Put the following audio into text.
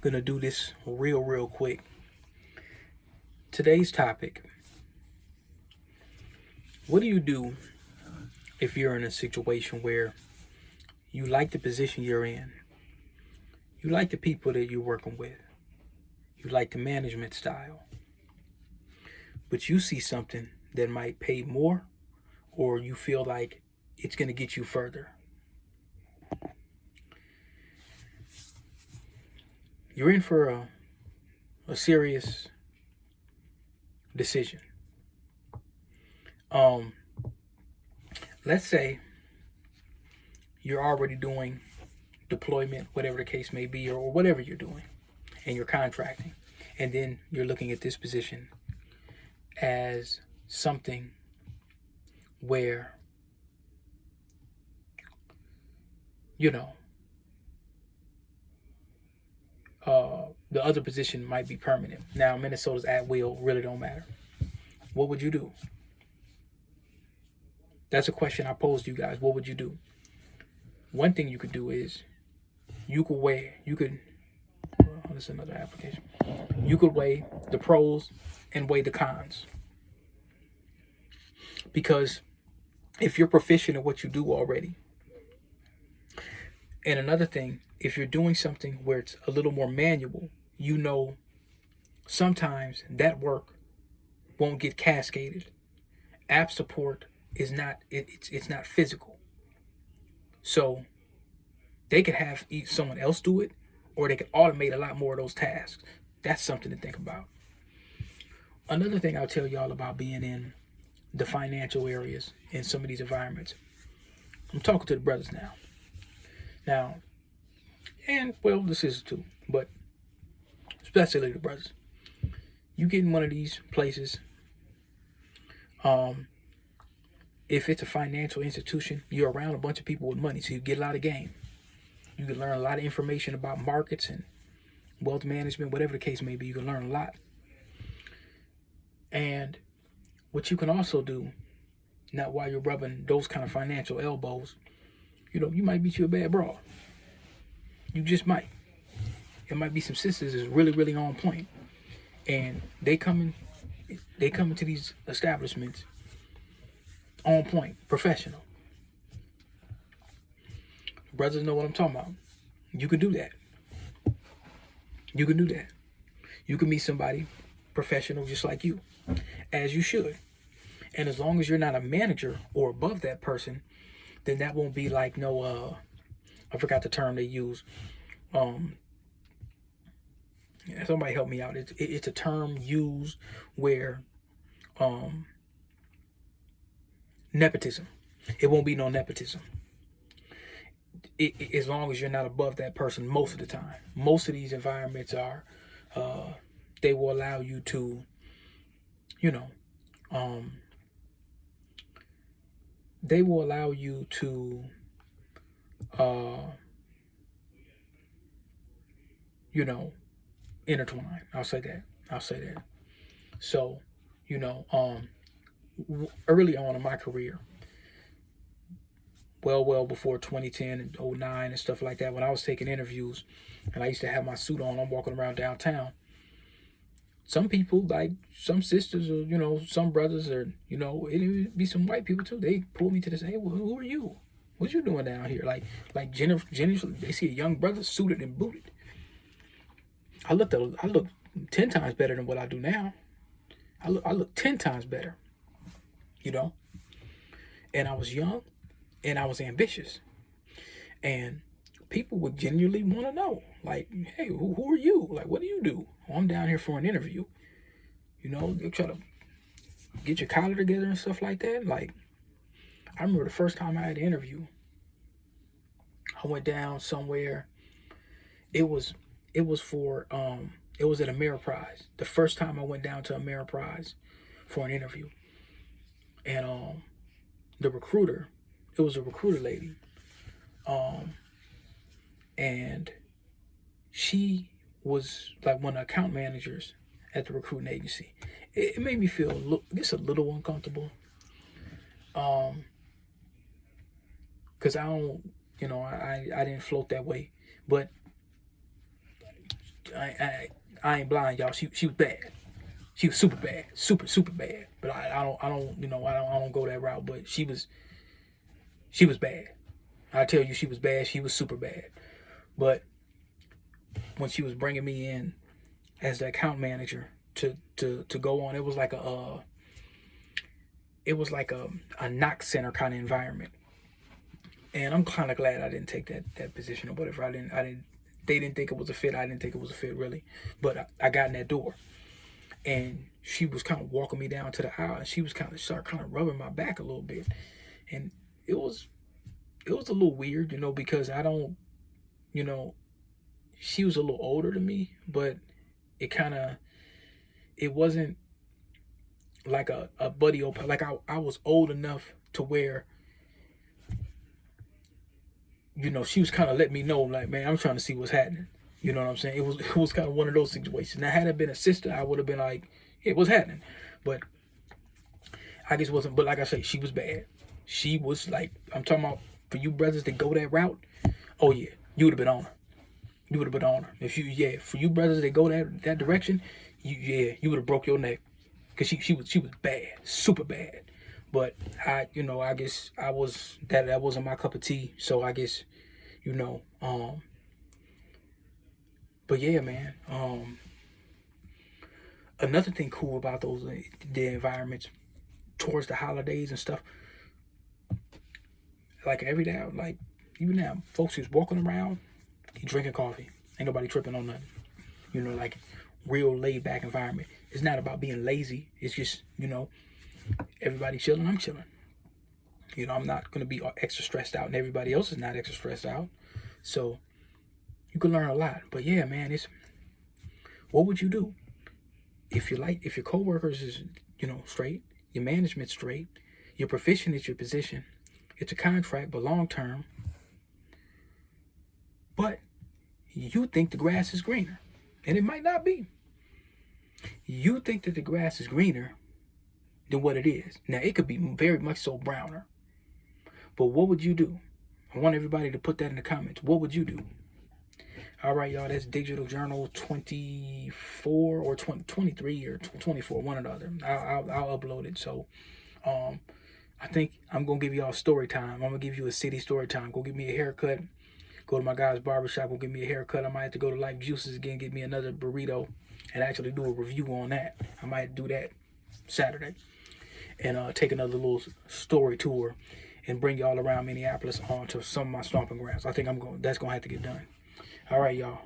Gonna do this real quick. Today's topic: what do you do if you're in a situation where you like the position you're in, you like the people that you're working with, you like the management style, but you see something that might pay more, or you feel like it's going to get you further? You're in for a serious decision. Um, let's say you're already doing deployment, whatever the case may be, or whatever you're doing, and you're contracting, and then you're looking at this position as something where, you know, the other position might be permanent. Now, Minnesota's at will really don't matter. What would you do? That's a question I posed to you guys. What would you do? One thing you could do is this is another application. You could weigh the pros and weigh the cons. Because if you're proficient at what you do already, and another thing, if you're doing something where it's a little more manual, you know sometimes that work won't get cascaded. App support is not it's not physical. So they could have someone else do it, or they could automate a lot more of those tasks. That's something to think about. Another thing I'll tell y'all about being in the financial areas in some of these environments. I'm talking to the brothers now, and well, this is too, but especially the brothers. You get in one of these places, if it's a financial institution, you're around a bunch of people with money, so you get a lot of game. You can learn a lot of information about markets and wealth management, whatever the case may be. You can learn a lot. And what you can also do, not while you're rubbing those kind of financial elbows, you might beat you a bad brawl. You just might. It might be some sisters that's really on point, and they come into these establishments on point, professional. Brothers know what I'm talking about. You can do that. You can do that. You can meet somebody professional just like you, as you should. And as long as you're not a manager or above that person, then that won't be like I forgot the term they use. Somebody help me out. It's a term used where nepotism. It won't be no nepotism. As long as you're not above that person most of the time. Most of these environments are, they will allow you to, they will allow you to, intertwine. I'll say that. So, early on in my career, well before 2010 and 2009 and stuff like that, when I was taking interviews and I used to have my suit on, I'm walking around downtown. Some people, like some sisters or, some brothers, or, it would be some white people too. They pulled me to the side. Hey, well, who are you? What you doing down here? Like Jenny, they see a young brother suited and booted. I look 10 times better than what I do now. I look 10 times better, and I was young and I was ambitious, and people would genuinely want to know, like, hey, who are you? Like, what do you do? Well, I'm down here for an interview. They try to get your collar together and stuff like that. Like, I remember the first time I had an interview, I went down somewhere. It was for it was at Ameriprise. The first time I went down to Ameriprise for an interview, and the recruiter, it was a recruiter lady, and she was like one of the account managers at the recruiting agency. It made me feel just a little uncomfortable, because I don't, I didn't float that way, but I ain't blind, y'all. She was bad. She was super bad, super bad. But I don't I don't go that route. But she was bad. I tell you, she was bad. She was super bad. But when she was bringing me in as the account manager to go on, it was like a knock center kind of environment. And I'm kind of glad I didn't take that position or whatever. They didn't think it was a fit. I didn't think it was a fit really. But I got in that door, and she was kind of walking me down to the aisle, and she was kind of rubbing my back a little bit, and it was a little weird, because I don't, you know, she was a little older than me, but it wasn't like a buddy open. Like I was old enough to where, she was kind of letting me know, like, man, I'm trying to see what's happening. You know what I'm saying? It was kind of one of those situations. Now, had it been a sister, I would have been like, hey, what's happening? But I guess it wasn't. But like I say, she was bad. She was like, I'm talking about, for you brothers to go that route. Oh yeah, you would have been on her. You would have been on her. For you brothers that go that direction, you would have broke your neck, because she was bad, super bad. But I guess that wasn't my cup of tea. So I guess, but yeah, man. Another thing cool about the environments towards the holidays and stuff, like every day, like even now, folks is walking around, drinking coffee. Ain't nobody tripping on nothing. Like real laid back environment. It's not about being lazy. It's just, everybody chilling, I'm chilling. I'm not going to be extra stressed out, and everybody else is not extra stressed out. So you can learn a lot. But yeah, man, what would you do if your coworkers is, straight, your management straight, you're proficient at your position, it's a contract, but long term, but you think the grass is greener, and it might not be. You think that the grass is greener than what it is. Now, it could be very much so browner. But what would you do? I want everybody to put that in the comments. What would you do? All right, y'all, that's Digital Journal 24 or 23 or 24, one or the other. I'll upload it. So I think I'm going to give y'all story time. I'm going to give you a city story time. Go get me a haircut. Go to my guy's barbershop. Go get me a haircut. I might have to go to Life Juices again, get me another burrito, and actually do a review on that. I might do that Saturday. And take another little story tour and bring y'all around Minneapolis onto some of my stomping grounds. I think that's going to have to get done. All right, y'all.